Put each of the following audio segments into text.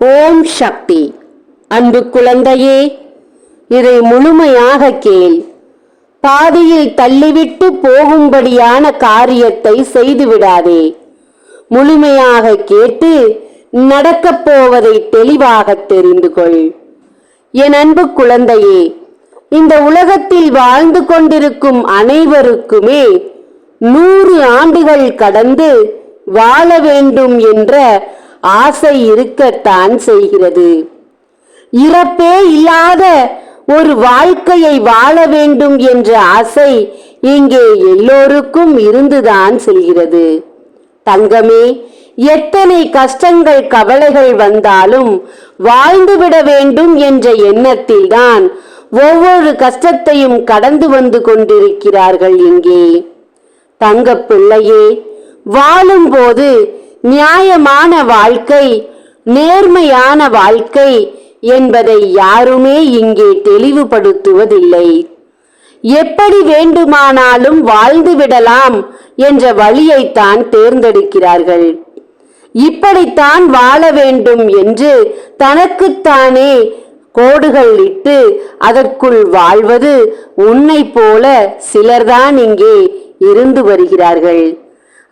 ஓம் சக்தி. அன்பு குழந்தையே, இதை முழுமையாக கேள். பாதியில் தள்ளிவிட்டு போகும்படியான காரியத்தை செய்துவிடாதே. முழுமையாக கேட்டு நடக்கப் போவதை தெளிவாக தெரிந்து கொள். என் அன்பு குழந்தையே, இந்த உலகத்தில் வாழ்ந்து கொண்டிருக்கும் அனைவருக்குமே 100 ஆண்டுகள் கடந்து வாழ வேண்டும் என்ற ஆசை இருக்கத்தான் செய்கிறது. இறப்பே இல்லாத ஒரு வாழ்க்கையை வாழ வேண்டும் என்ற ஆசை இங்கே எல்லோருக்கும் இருந்துதான் செல்கிறது. தங்கமே, எத்தனை கஷ்டங்கள் கவலைகள் வந்தாலும் வாழ்ந்துவிட வேண்டும் என்ற எண்ணத்தில் தான் ஒவ்வொரு கஷ்டத்தையும் கடந்து வந்து கொண்டிருக்கிறார்கள். இங்கே தங்க பிள்ளையே, வாழும்போது நியாயமான வாழ்க்கை, நேர்மையான வாழ்க்கை என்பதை யாருமே இங்கே தெளிவுபடுத்துவதில்லை. எப்படி வேண்டுமானாலும் வாழ்ந்துவிடலாம் என்ற வழியைத்தான் தேர்ந்தெடுக்கிறார்கள். இப்படித்தான் வாழ வேண்டும் என்று தனக்குத்தானே கோடுகள் இட்டு அதற்குள் வாழ்வது உன்னை போல சிலர்தான் இங்கே இருந்து வருகிறார்கள்.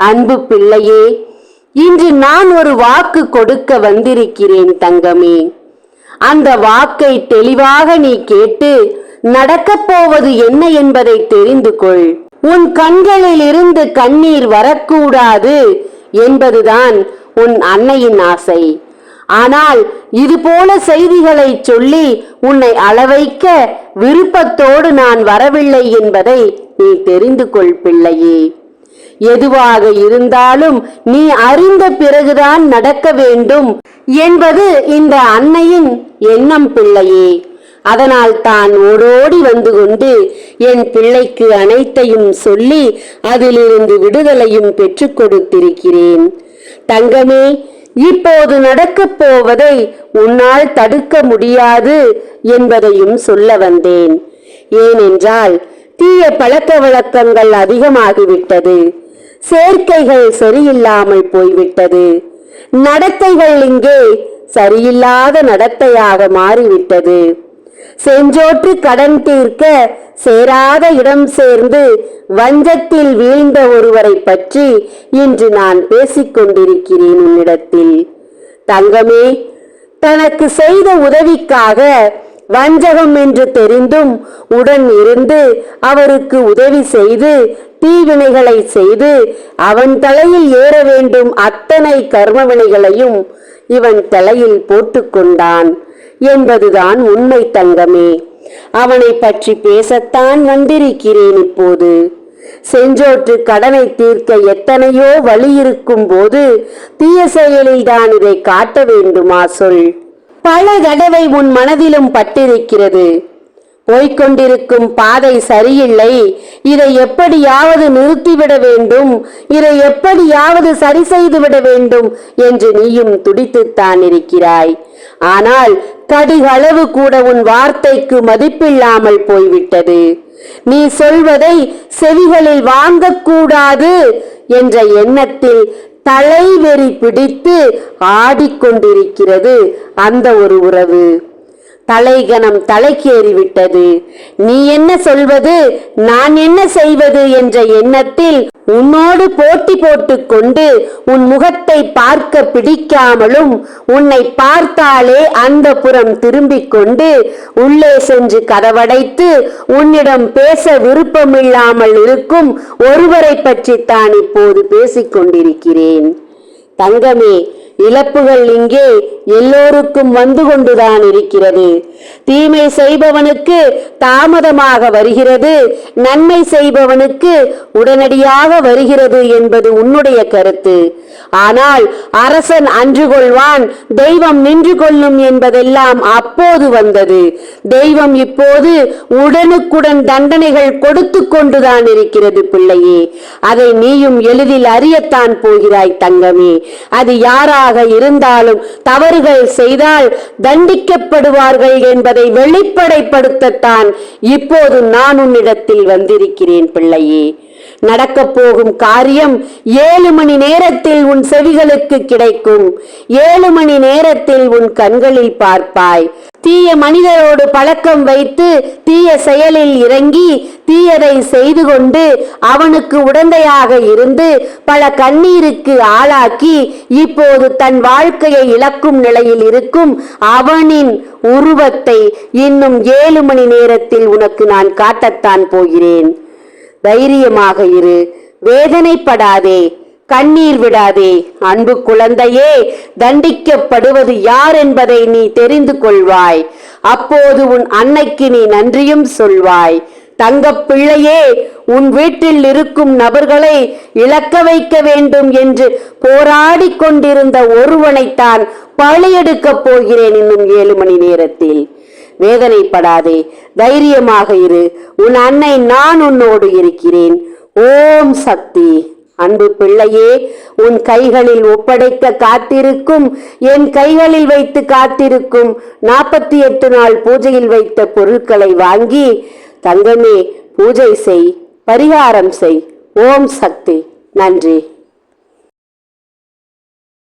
அன்பு பிள்ளையே, இன்று நான் ஒரு வாக்கு கொடுக்க வந்திருக்கிறேன் தங்கமே. அந்த வாக்கை தெளிவாக நீ கேட்டு நடக்கப் போவது என்ன என்பதை தெரிந்து கொள். உன் கண்களில் இருந்து கண்ணீர் வரக்கூடாது என்பதுதான் உன் அன்னையின் ஆசை. ஆனால் இதுபோல செய்திகளை சொல்லி உன்னை அளவைக்க விருப்பத்தோடு நான் வரவில்லை என்பதை நீ தெரிந்து கொள் பிள்ளையே. எதுவாக இருந்தாலும் நீ அறிந்த பிறகுதான் நடக்க வேண்டும் என்பது இந்த அன்னையின் எண்ணம் பிள்ளையே. அதனால் தான் ஓடோடி வந்து கொண்டு என் பிள்ளைக்கு அனைத்தையும் சொல்லி அதிலிருந்து விடுதலையும் பெற்றுக் கொடுத்திருக்கிறேன். தங்கமே, இப்போது நடக்கப் போவதை உன்னால் தடுக்க முடியாது என்பதையும் சொல்ல வந்தேன். ஏனென்றால் தீய பழக்க வழக்கங்கள் அதிகமாகிவிட்டது. சேர்க்கைகள் சரியில்லாமல் போய்விட்டது. நடத்தைகள் இங்கே சரியில்லாத நடத்தையாக மாறிவிட்டது. செஞ்சோற்று கடன் தீர்க்க சேராத இடம் சேர்ந்து வஞ்சத்தில் வீழ்ந்த ஒருவரை பற்றி இன்று நான் பேசிக்கொண்டிருக்கிறேன் உன்னிடத்தில். தங்கமே, தனக்கு செய்த உதவிக்காக வஞ்சகம் என்று தெரிந்தும் உடன் இருந்து அவருக்கு உதவி செய்து தீவினைகளை செய்து அவன் தலையில் ஏற வேண்டும் அத்தனை கர்மவினைகளையும் இவன் தலையில் போட்டுக்கொண்டான் என்பதுதான் உண்மை தங்கமே. அவனை பற்றி பேசத்தான் வந்திருக்கிறேன் இப்போது. செஞ்சோற்று கடனை தீர்க்க எத்தனையோ வழி இருக்கும் போது தீய செயலில் தான் இதை காட்ட வேண்டுமா சொல்? பல தடவை உன் மனதிலும் பட்டிருக்கிறது. போய்கொண்டிருக்கும் பாதை சரியில்லை, இதை எப்படியாவது நிறுத்திவிட வேண்டும், இதை எப்படியாவது சரி செய்துவிட வேண்டும் என்று நீயும் துடித்துத்தான் இருக்கிறாய். ஆனால் கடுகளவு கூட உன் வார்த்தைக்கு மதிப்பில்லாமல் போய்விட்டது. நீ சொல்வதை செவிகளில் வாங்கக்கூடாது என்ற எண்ணத்தில் தலைவெறி பிடித்து ஆடிக்கொண்டிருக்கிறது அந்த ஒரு உறவு. தலைகணம் தலைக்கேறிவிட்டது. நீ என்ன சொல்வது, நான் என்ன செய்வது என்ற எண்ணத்தில் உன்னோடு போட்டி போட்டுக் கொண்டு உன் முகத்தை பார்க்க பிடிக்காமலும் உன்னை பார்த்தாலே அந்த புறம் திரும்பிக் கொண்டு உள்ளே சென்று கதவடைத்து உன்னிடம் பேச விருப்பமில்லாமல் இருக்கும் ஒருவரை பற்றித்தான் இப்போது பேசிக் கொண்டிருக்கிறேன். தங்கமே, இழப்புகள் இங்கே எல்லோருக்கும் வந்து கொண்டுதான் இருக்கிறது. தீமை செய்பவனுக்கு தாமதமாக வருகிறது, நன்மை செய்பவனுக்கு உடனடியாக வருகிறது என்பது உன்னுடைய கருத்து. ஆனால் அரசன் அன்று கொள்வான், தெய்வம் நின்று கொள்ளும் என்பதெல்லாம் அப்போது வந்தது. தெய்வம் இப்போது உடனுக்குடன் தண்டனைகள் கொடுத்து கொண்டுதான் இருக்கிறது பிள்ளையே. அதை நீயும் எளிதில் அறியத்தான் போகிறாய் தங்கமே. அது யாராக இருந்தாலும் தவறுகள் செய்தால் தண்டிக்கப்படுவார்கள் என்பதை வெளிப்படைப்படுத்தத்தான் இப்போது நான் உன்னிடத்தில் வந்திருக்கிறேன் பிள்ளையே. நடக்கப் போகும் காரியம் 7 மணி நேரத்தில் உன் செவிகளுக்கு கிடைக்கும். 7 மணி நேரத்தில் உன் கண்களில் பார்ப்பாய். தீய மனிதரோடு பழக்கம் வைத்து தீய செயலில் இறங்கி தீயதை செய்து கொண்டு அவனுக்கு உடந்தையாக இருந்து பல கண்ணீருக்கு ஆளாக்கி இப்போது தன் வாழ்க்கையை இழக்கும் நிலையில் இருக்கும் அவனின் உருவத்தை இன்னும் 7 மணி நேரத்தில் உனக்கு நான் காட்டத்தான் போகிறேன். தைரியமாக இரு, வேதனைப்படாதே, கண்ணீர் விடாதே. அன்பு குழந்தையே, தண்டிக்கப்படுவது யார் என்பதை நீ தெரிந்து கொள்வாய். அப்போது உன் அன்னைக்கு நீ நன்றியும் சொல்வாய். தங்கப் பிள்ளையே, உன் வீட்டில் இருக்கும் நபர்களை இழக்க வைக்க வேண்டும் என்று போராடி கொண்டிருந்த ஒருவனைத்தான் பழியெடுக்கப் போகிறேன் இன்னும் 7 மணி நேரத்தில். வேதனைப்படாதே, தைரியமாக இரு. உன் அன்னை நான் உன்னோடு இருக்கிறேன். ஓம் சக்தி. அன்பு பிள்ளையே, உன் கைகளில் ஒப்படைக்க காத்திருக்கும், என் கைகளில் வைத்து காத்திருக்கும் 48 நாள் பூஜையில் வைத்த பொருட்களை வாங்கி தங்கமே பூஜை செய், பரிகாரம் செய். ஓம் சக்தி. நன்றி.